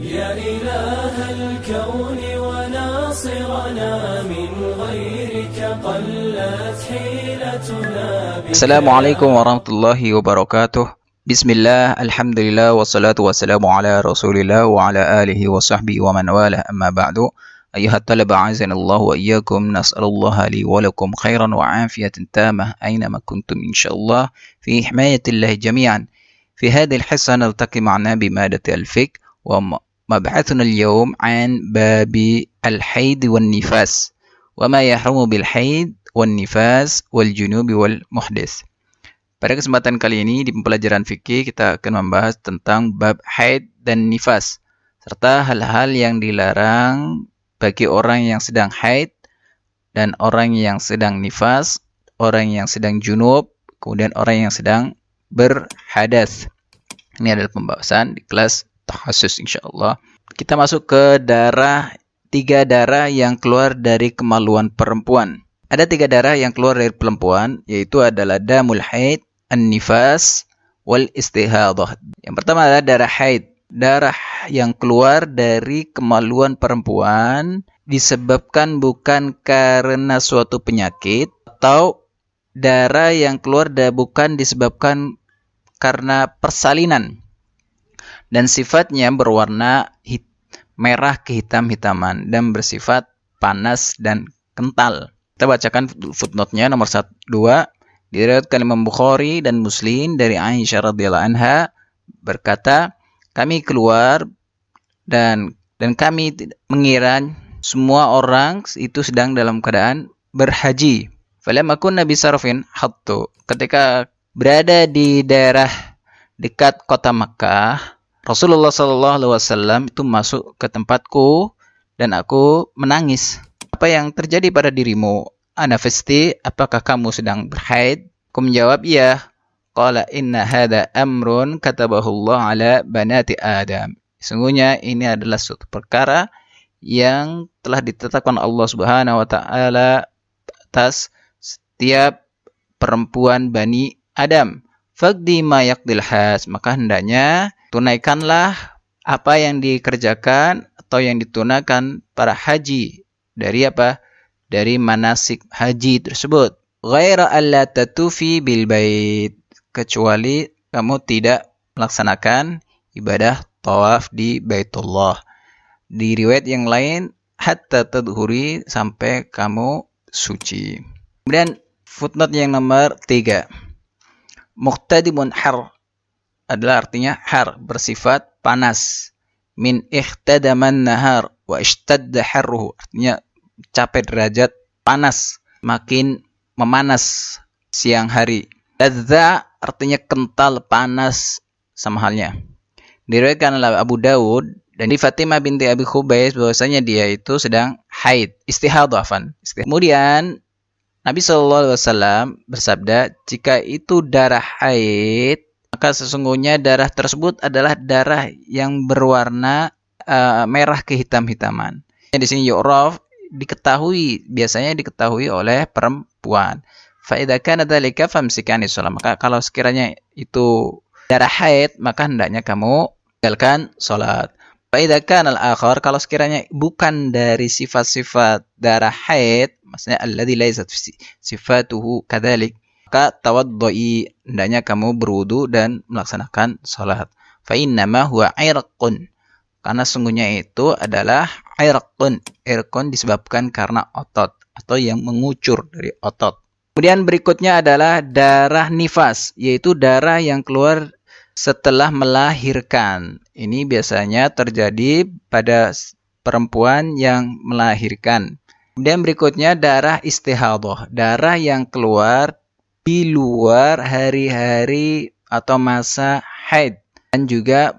يا إله الكون وناصرنا من غيرك قلت حيلتنا. Assalamualaikum warahmatullahi wabarakatuh. Bismillah, alhamdulillah, wassalatu wassalamu ala rasulillah wa ala alihi wa sahbihi wa man wala, amma ba'du. Ayuhat talaba azanallahu wa iyyakum, nas'alullaha li wa lakum khairan wa afiyatin tamah aynama kuntum insyaallah fi himayatillahi jami'an. في هذه الحصة نلتقي معنا بمادة الفقه ومبحثنا اليوم عن باب الحيض والنفاس وما يحرم بالحيض والنفاس والجنوب والمحدث. Pada kesempatan kali ini di pembelajaran fikih kita akan membahas tentang bab haid dan nifas serta hal-hal yang dilarang bagi orang yang sedang haid dan orang yang sedang nifas, orang yang sedang junub, kemudian orang yang sedang berhadas. Ini adalah pembahasan di kelas tahassus insyaallah. Kita masuk ke tiga darah yang keluar dari kemaluan perempuan. Ada 3 darah yang keluar dari perempuan, yaitu adalah damul haid, an-nifas, wal istihadah. Yang pertama adalah darah haid. Darah yang keluar dari kemaluan perempuan disebabkan bukan karena suatu penyakit, atau darah yang keluar bukan disebabkan karena persalinan, dan sifatnya berwarna merah kehitam-hitaman dan bersifat panas dan kental. Kita bacakan footnote-nya nomor 2. Diriwayatkan Imam Bukhari dan Muslim dari Aisyah radhiyallahu anha berkata, kami keluar dan kami mengira semua orang itu sedang dalam keadaan berhaji. Falamma kunna bisarfin hattu, ketika berada di daerah dekat kota Makkah, Rasulullah SAW itu masuk ke tempatku dan aku menangis. Apa yang terjadi pada dirimu? Ana fasti, apakah kamu sedang berhaid? Aku menjawab, iya. Qala inna hadha amrun katabahu Allah ala banati Adam. Sesungguhnya ini adalah suatu perkara yang telah ditetapkan Allah Subhanahu wa taala atas setiap perempuan Bani Adam. Faqdi ma yaqdil has, maka hendaknya tunaikanlah apa yang dikerjakan atau yang ditunaikan para haji dari apa? Dari manasik haji tersebut. Ghaira alla tatufi bil bait, kecuali kamu tidak melaksanakan ibadah tawaf di Baitullah. Di riwayat yang lain hatta tadhuri, sampai kamu suci. Kemudian footnote yang nomor 3. Muqtadimun har adalah artinya har, bersifat panas. Min ihtadaman nahar wa ishtadda harruhu, artinya capai derajat panas, makin memanas siang hari. Ladza artinya kental, panas sama halnya. Diriwayatkan oleh Abu Dawud dan di Fatimah binti Abi Khubais bahwasanya dia itu sedang haid, istihadhah. Kemudian Nabi SAW bersabda, jika itu darah haid, maka sesungguhnya darah tersebut adalah darah yang berwarna merah kehitam-hitaman. Di sini yu'raf, biasanya diketahui oleh perempuan. Fa idza kana dzalika famsikani shalah, maka kalau sekiranya itu darah haid, maka hendaknya kamu tinggalkan salat. Fa idza kana al-akhar, kalau sekiranya bukan dari sifat-sifat darah haid, maksudnya alladzi laysat sifatuhu kadzalik, maka tawaddui, hendaknya kamu berwudu dan melaksanakan salat. Fa innama huwa irqun, karena sungguhnya itu adalah irqun. Irqun disebabkan karena otot atau yang mengucur dari otot. Kemudian berikutnya adalah darah nifas, yaitu darah yang keluar setelah melahirkan. Ini biasanya terjadi pada perempuan yang melahirkan. Kemudian berikutnya darah istihadah, darah yang keluar di luar hari-hari atau masa haid dan juga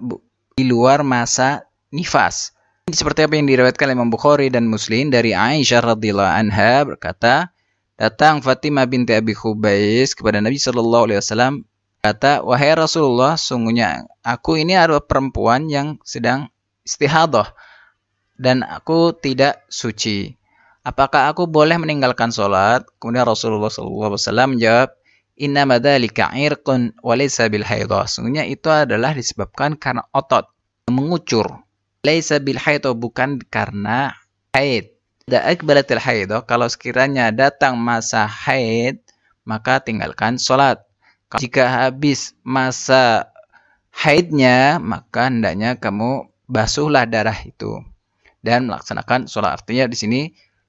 di luar masa nifas. Seperti apa yang diriwayatkan oleh Imam Bukhari dan Muslim dari Aisyah radhiyallahu anha berkata, datang Fatimah binti Abi Khubais kepada Nabi SAW, kata, wahai Rasulullah, sungguhnya aku ini adalah perempuan yang sedang istihadah dan aku tidak suci. Apakah aku boleh meninggalkan sholat? Kemudian Rasulullah SAW menjawab, innama dzalika irqun wa laysa bil haidah. Sungguhnya itu adalah disebabkan karena otot mengucur, Laisa bil haid, bukan karena haid. Idza aqbalatil haid, kalau sekiranya datang masa haid, maka tinggalkan sholat. Jika habis masa haidnya, maka hendaknya kamu basuhlah darah itu dan melaksanakan sholat. Artinya di sini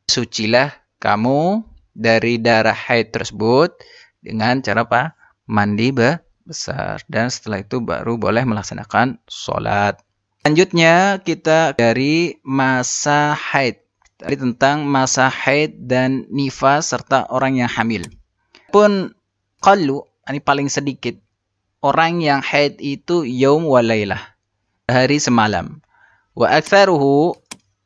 sucilah kamu dari darah haid tersebut dengan cara apa? Mandi besar, dan setelah itu baru boleh melaksanakan sholat. Selanjutnya kita dari masa haid. Tadi tentang masa haid dan nifas serta orang yang hamil. Pun qallu, ini paling sedikit. Orang yang haid itu yaum wa laylah, hari semalam. Wa aktsaruhu,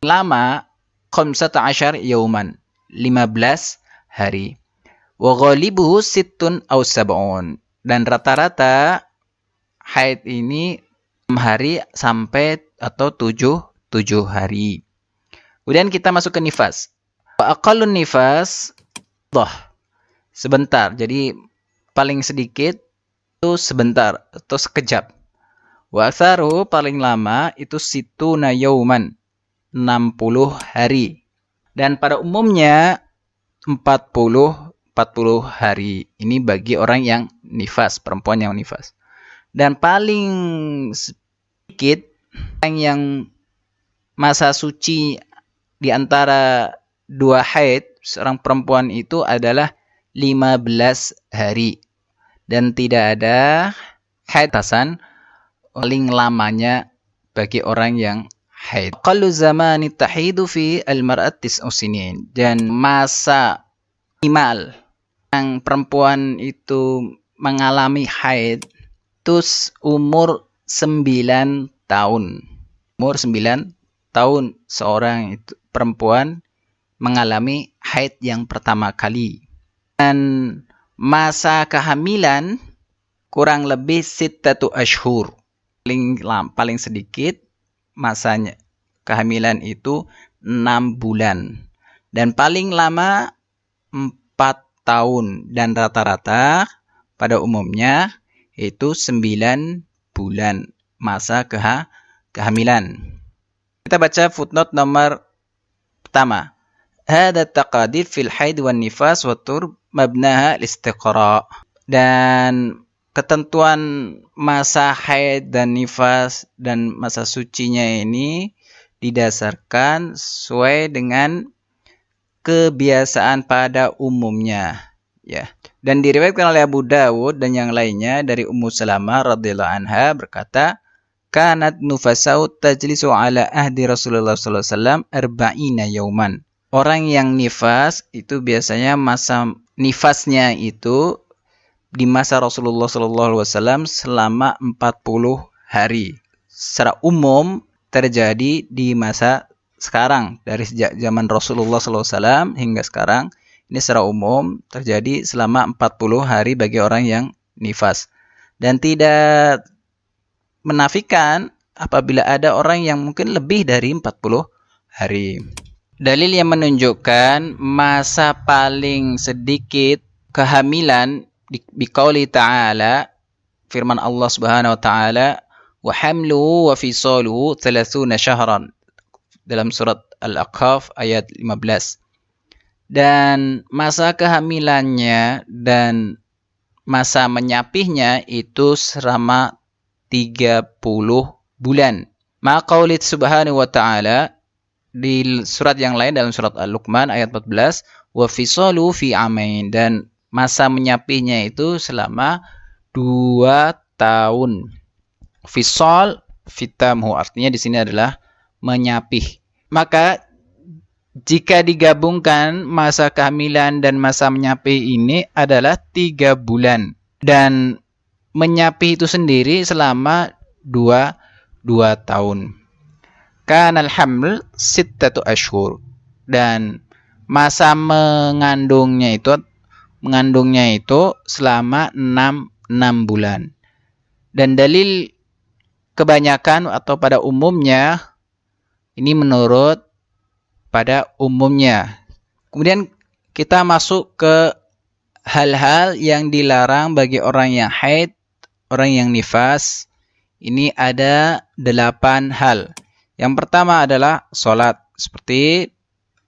lama 15 yauman, 15 hari. Wa ghalibuhu sittun aw sab'un, dan rata-rata haid ini 6 hari sampai atau 7 hari. Kemudian kita masuk ke nifas. Wa aqallun nifas sebentar. Jadi paling sedikit itu sebentar atau sekejap. Wa aktsaruhu, paling lama itu situna yauman, 60 hari. Dan pada umumnya 40 hari. Ini bagi orang yang nifas, perempuan yang nifas. Dan paling sedikit orang yang masa suci di antara dua haid, seorang perempuan itu adalah 15 hari. Dan tidak ada haid tasan paling lamanya bagi orang yang haid. Qallu zamani tahidu fi al-mar'at 9 sinin. Dan masa minimal yang perempuan itu mengalami haid itu umur 9 tahun. Umur 9 tahun seorang itu perempuan mengalami haid yang pertama kali. Dan masa kehamilan kurang lebih 6 ashhur. Paling sedikit masanya kehamilan itu 6 bulan. Dan paling lama 4 tahun. Dan rata-rata pada umumnya itu 9 bulan masa kehamilan. Kita baca footnote nomor pertama. Hada taqadir fil haid wan nifas wa tur mabnaha al-istiqra. Dan ketentuan masa haid dan nifas dan masa sucinya ini didasarkan sesuai dengan kebiasaan pada umumnya, ya. Dan diriwayatkan oleh Abu Dawud dan yang lainnya dari Ummu Salamah radhiyallahu anha berkata, kanat nufasau tajlisu ala ahdi Rasulullah sallallahu alaihi wasallam 40 yauman. Orang yang nifas itu biasanya masa nifasnya itu di masa Rasulullah sallallahu alaihi wasallam selama 40 hari. Secara umum terjadi di masa sekarang, dari sejak zaman Rasulullah sallallahu alaihi wasallam hingga sekarang, ini secara umum terjadi selama 40 hari bagi orang yang nifas. Dan tidak menafikan apabila ada orang yang mungkin lebih dari 40 hari. Dalil yang menunjukkan masa paling sedikit kehamilan biqauli ta'ala, firman Allah Subhanahu wa taala, wa hamluhu wa fisaluhu 30 syahran, dalam surat Al-Aqaf ayat 15. Dan masa kehamilannya dan masa menyapihnya itu selama 30 bulan. Maka qauli Subhanahu wa taala di surat yang lain dalam surat Al-Luqman ayat 14, wa fisalu fi amain, dan masa menyapihnya itu selama 2 tahun. Fisal fitamhu, artinya di sini adalah menyapih. Maka jika digabungkan masa kehamilan dan masa menyapih ini adalah 3 bulan. Dan menyapih itu sendiri selama 2 tahun. Kanal haml 6 ashhur. Dan masa mengandungnya itu selama 6 bulan. Dan dalil kebanyakan atau pada umumnya, ini menurut pada umumnya. Kemudian kita masuk ke hal-hal yang dilarang bagi orang yang haid, orang yang nifas. Ini ada 8 hal. Yang pertama adalah sholat. Seperti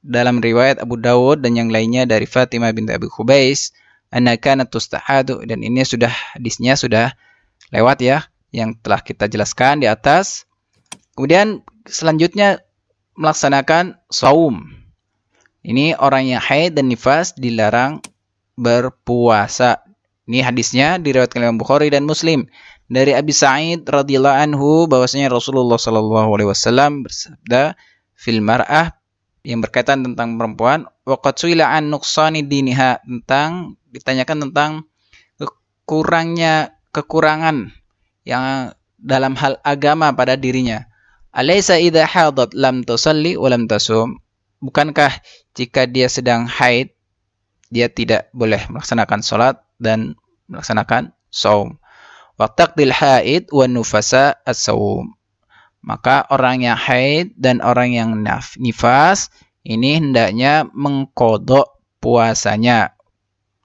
dalam riwayat Abu Dawud dan yang lainnya dari Fatimah binti Abi Khubais, anna kanat tustahadu, dan ini hadisnya sudah lewat ya, yang telah kita jelaskan di atas. Kemudian selanjutnya melaksanakan saum. Ini orang yang haid dan nifas dilarang berpuasa. Ini hadisnya diriwayatkan oleh Bukhari dan Muslim dari Abi Sa'id radhiyallahu anhu bahwasanya Rasulullah sallallahu alaihi wasallam bersabda fil mar'ah, yang berkaitan tentang perempuan, waqad suila an nuqsani diniha, tentang ditanyakan tentang kekurangan yang dalam hal agama pada dirinya. Alaysa idza hadat lam tusalli wa lam tasum? Bukankah jika dia sedang haid dia tidak boleh melaksanakan salat dan melaksanakan saum? Wa taqdil haid wa nufasa as-saum. Maka orang yang haid dan orang yang nifas ini hendaknya mengqadha puasanya.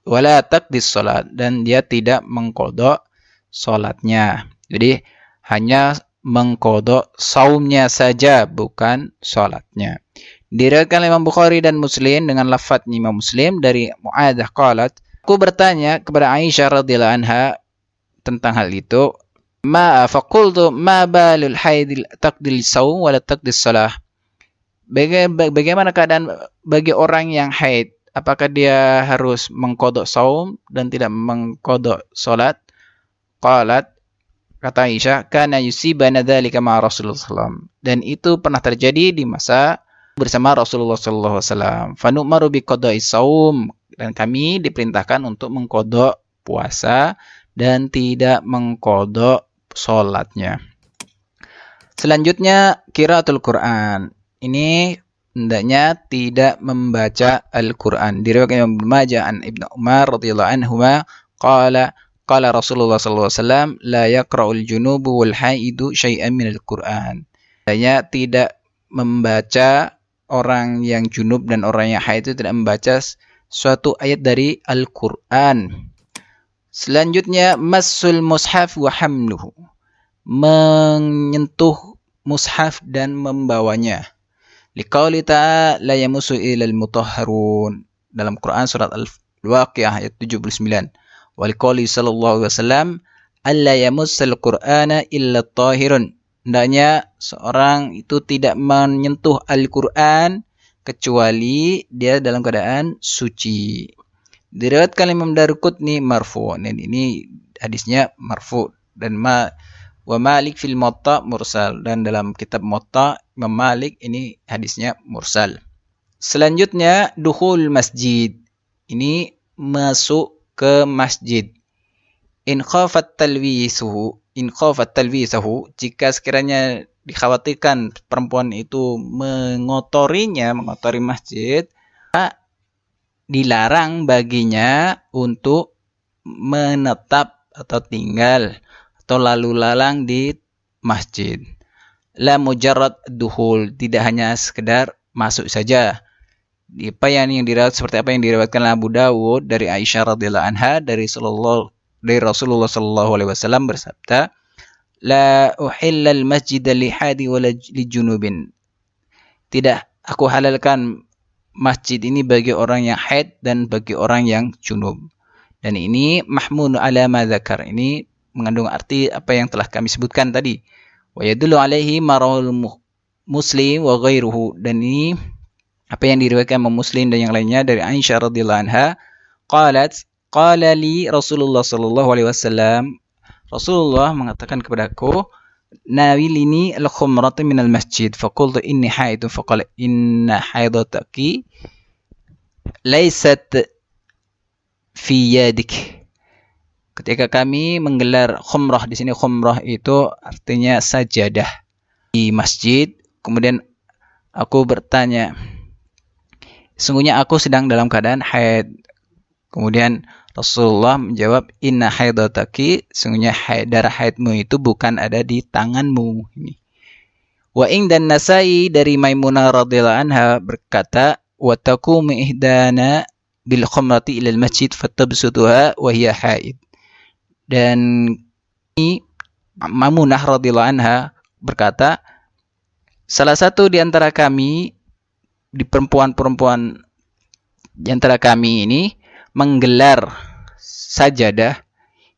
Wala taqdis salat, dan dia tidak mengqadha salatnya. Jadi hanya mengqadha saumnya saja, bukan salatnya. Diriwayatkan oleh Imam Bukhari dan Muslim dengan lafaz Imam Muslim dari Mu'adzah qalat, aku bertanya kepada Aisyah radhiyallahu anha tentang hal itu, faqultu ma balul haid taqdil saum wala taqdis salah. Bagaimana keadaan bagi orang yang haid? Apakah dia harus mengqadha saum dan tidak mengqadha salat? Qalat, kata Aisyah, kana yusibana dzalika ma Rasulullah sallallahu, dan itu pernah terjadi di masa bersama Rasulullah sallallahu alaihi wasallam. Fanu'maru biqada'i saum, dan kami diperintahkan untuk mengqadha puasa dan tidak mengqadha salatnya. Selanjutnya qiraatul Quran. Ini hendaknya tidak membaca Al-Quran. Diriwayatkan Ibnu Majah an Ibnu Umar radhiyallahu anhuma qala Rasulullah sallallahu alaihi wasallam la yaqra'ul junubu wal haidu syai'an minal Quran. Hendaknya tidak membaca, orang yang junub dan orang yang haid itu tidak membaca suatu ayat dari Al-Quran. Selanjutnya massul mushaf wa hamluhu, menyentuh mushaf dan membawanya. Liqauli ta'ala la yamusu ilal mutahharun, dalam Quran surat Al-Waqiah ayat 79. Wa liqauli sallallahu alaihi wasallam alla yamussal Qur'ana illa tahirun, hendaknya seorang itu tidak menyentuh Al-Quran kecuali dia dalam keadaan suci. Diriwayatkan Imam Daruqutni marfu', dan ini hadisnya marfu', dan wa Malik fil Muwatta mursal, dan dalam kitab Muwatta Imam Malik ini hadisnya mursal. Selanjutnya dukhul masjid, ini masuk ke masjid. In khafat talwisahu, jika sekiranya dikhawatirkan perempuan itu mengotori masjid, dilarang baginya untuk menetap atau tinggal atau lalu lalang di masjid. La mujarrad dukhul, tidak hanya sekedar masuk saja. Seperti apa yang diriwayatkan Abu Dawud dari Aisyah radhiyallahu anha dari Rasulullah sallallahu alaihi wasallam bersabda, la uhillal masjida li hadi wala li junubin. Tidak aku halalkan masjid ini bagi orang yang haid dan bagi orang yang junub. Dan ini mahmulu ala ma dzakar, ini mengandung arti apa yang telah kami sebutkan tadi. Wa yadullu alaihi marahul Muslim wa ghairuhu, dan ini apa yang diriwayatkan Imam Muslim dan yang lainnya dari Aisyah radhiyallahu anha, qalat qala li Rasulullah sallallahu alaihi wasallam, Rasulullah mengatakan kepadaku, nawilini al-khumrata minal masjid faqultu inni haidun faqala inna haidataki laysat fi yadik. Ketika kami menggelar khumrah, di sini khumrah itu artinya sajadah di masjid, kemudian aku bertanya, sungguhnya aku sedang dalam keadaan haid. Kemudian Rasulullah menjawab, inna haidataki, sungguhnya darah haidmu itu bukan ada di tanganmu. Ini. Wa dan Nasai dari Maimunah radhiyallahu anha berkata, wa taqumu ihdana bil khumrati ila al masjid fatabsutuha wa hiya haid. Dan ini Maimunah radhiyallahu anha berkata, salah satu di antara kami, di perempuan-perempuan di antara kami ini menggelar sajadah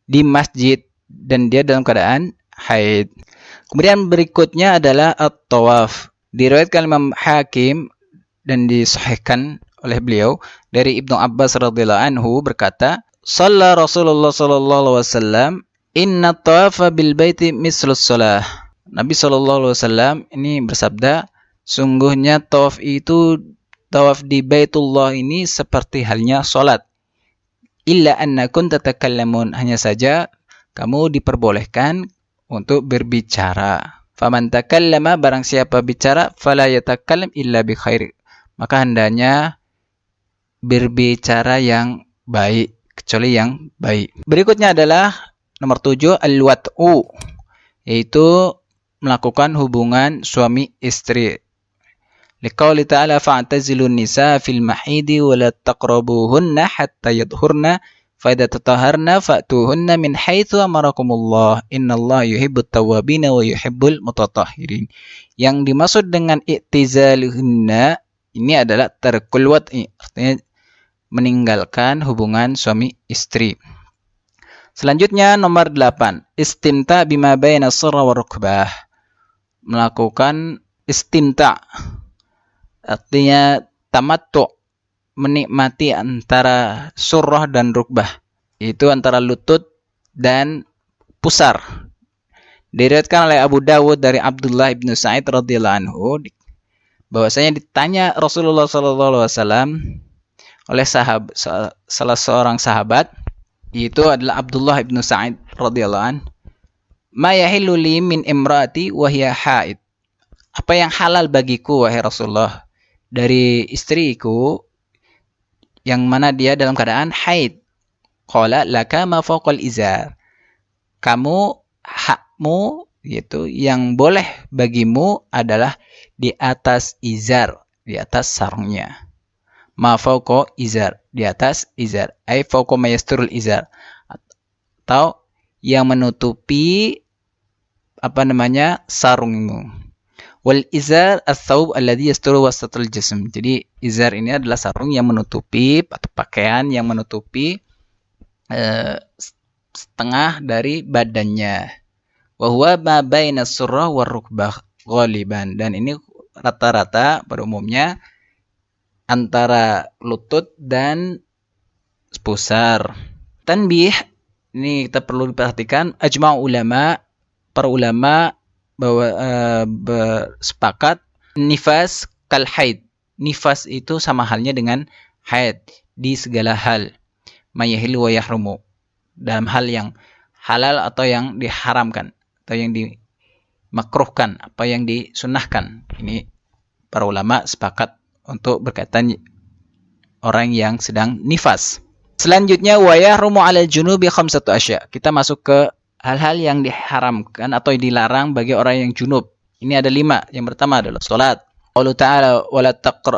di masjid dan dia dalam keadaan haid. Kemudian berikutnya adalah at-tawaf. Diriwayatkan Imam Hakim dan disahihkan oleh beliau dari Ibnu Abbas radhiyallahu anhu berkata, "Shalla Rasulullah sallallahu alaihi wasallam, inna tawafa bil baiti mislus shalah." Nabi sallallahu alaihi wasallam ini bersabda, sungguhnya tawaf di Baitullah ini seperti halnya salat. Illa annakum tatakallamun, hanya saja kamu diperbolehkan untuk berbicara. Faman takallama, barang siapa bicara, fala yatakallam illa bi khair, maka hendaknya berbicara yang baik, kecuali yang baik. Berikutnya adalah nomor 7, al-wat'u, yaitu melakukan hubungan suami istri. Liqauli ta'ala fa'tazilun nisa fil mahidi wa la taqrabuhunna hatta yadhurna fa idza tataharna fa'tuhunna min haitsu amarakumullah innallaha yuhibbut tawwabina wa yuhibbul mutatahhirin. Yang dimaksud dengan i'tizaluhunna ini adalah tarkul wat'i, artinya meninggalkan hubungan suami istri. Selanjutnya nomor 8, istimta bima baina sirra wa rukbah. Melakukan istimta, artinya tamattu, menikmati antara surrah dan rukbah, yaitu antara lutut dan pusar. Diriwayatkan oleh Abu Dawud dari Abdullah bin Sa'id radhiyallahu anhu bahwasanya ditanya Rasulullah sallallahu alaihi wasallam oleh salah seorang sahabat, yaitu adalah Abdullah bin Sa'id radhiyallahu anhu, "Ma yahillu li min imraati wa hiya haid?" Apa yang halal bagiku wahai Rasulullah dari istriku yang mana dia dalam keadaan haid? Qala laka ma fawqal izar. Kamu, hakmu, yaitu yang boleh bagimu adalah di atas izar, di atas sarungnya. Ma fawqa izar, di atas izar. Ai fawqa ma yasturul izar. Atau yang menutupi sarungmu. Wal izar as-thawb alladhi yasturu wasatul jism. Jadi izar ini adalah sarung yang menutupi atau pakaian yang menutupi setengah dari badannya. Wa huwa ma baina surrah war rukbah ghaliban. Dan ini rata-rata pada umumnya antara lutut dan pusar. Tanbih, ini kita perlu diperhatikan, ajma' ulama, para ulama bahwa bersepakat nifas kal haid. Nifas itu sama halnya dengan haid di segala hal. Mayahil wa yahrumu, dalam hal yang halal atau yang diharamkan, atau yang dimakruhkan, apa yang disunahkan. Ini para ulama sepakat untuk berkaitan orang yang sedang nifas. Selanjutnya wa yahrumu 'alal junubi khamsatu asya. Kita masuk ke hal-hal yang diharamkan atau dilarang bagi orang yang junub. Ini ada 5. Yang pertama adalah salat. Allah Ta'ala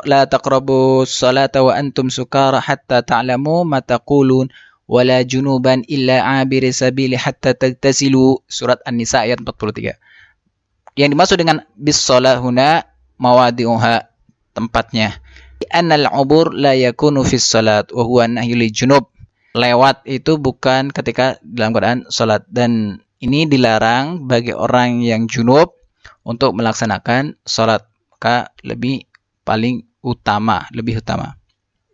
la taqrabu salata wa antum sukara hatta ta'lamu ma taqulun wa la junuban illa 'abiri sabili hatta tagtasilu. Surat An-Nisa ayat 43. Yang dimaksud dengan bis shalah huna mawadi'uha, tempatnya. Annal 'ubur la yakunu fis salat wa huwa nahyul junub. Lewat itu bukan ketika dalam keadaan salat, dan ini dilarang bagi orang yang junub untuk melaksanakan salat, maka lebih utama.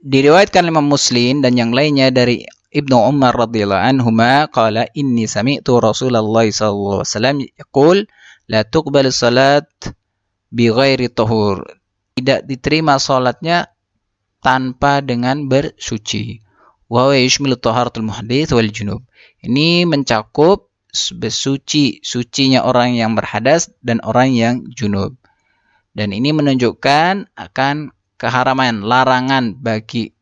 Diriwayatkan Imam Muslim dan yang lainnya dari Ibnu Umar radhiyallahu anhuma qala inni sami'tu Rasulullah sallallahu alaihi wasallam yaqul la tuqbalu salat bi ghairi tahur. Tidak diterima salatnya tanpa dengan bersuci. Wa yashmilu taharatul muhdits wal junub. Ini mencakup sucinya orang yang berhadas dan orang yang junub. Dan ini menunjukkan akan keharaman, larangan bagi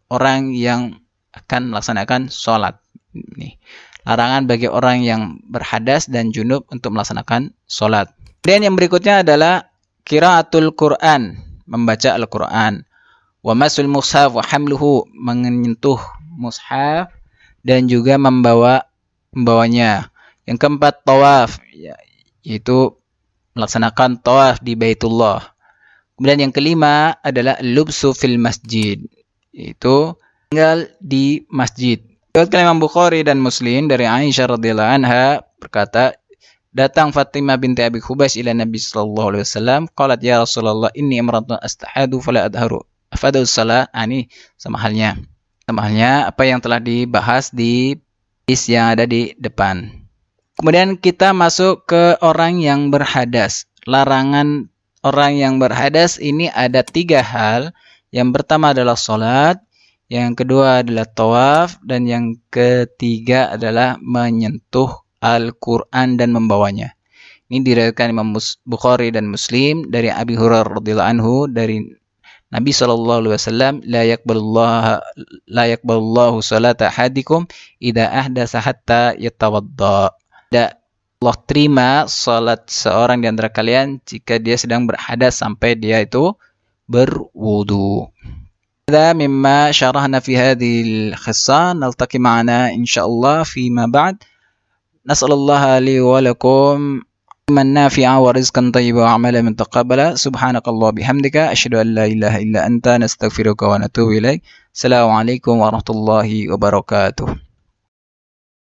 orang yang akan melaksanakan sholat. Ini larangan bagi orang yang berhadas dan junub untuk melaksanakan sholat. Kemudian yang berikutnya adalah qiraatul Quran, membaca Al-Quran. Wa masul mushaf wa hamluhu, menyentuh mushaf dan juga membawanya. Yang keempat tawaf, yaitu melaksanakan tawaf di Baitullah. Kemudian yang kelima adalah lubsu fil masjid, yaitu tinggal di masjid. Diriwayatkan Imam Bukhari dan Muslim dari Aisyah radhiyallahu anha berkata, datang Fatimah binti Abi Khubais ila Nabi sallallahu alaihi wasallam, qalat ya Rasulullah inni imratun astahadu fala adharu. Afadu salat, ini sama halnya apa yang telah dibahas di hadis yang ada di depan. Kemudian kita masuk ke orang yang berhadas. Larangan orang yang berhadas ini ada 3 hal. Yang pertama adalah salat, yang kedua adalah tawaf, dan yang ketiga adalah menyentuh Al-Quran dan membawanya. Ini diriwayatkan Imam Bukhari dan Muslim dari Abi Hurairah radhiyallahu anhu dari Nabi sallallahu alaihi wasallam, la yaqbalullahu salata ahadikum idza ahdasa hatta yatawadda. Tidak Allah terima salat seorang di antara kalian jika dia sedang berhadas sampai dia itu berwudu. هذا مما شرحنا في هذه الخصة. نلتقي معنا إن شاء الله فيما بعد. نسأل الله لي ولكم علما نافعا ورزقا طيبا وعملا متقبلا. سبحانك الله بحمدك أشهد أن لا إله إلا أنت نستغفرك ونتوب إليك. السلام عليكم ورحمة الله وبركاته.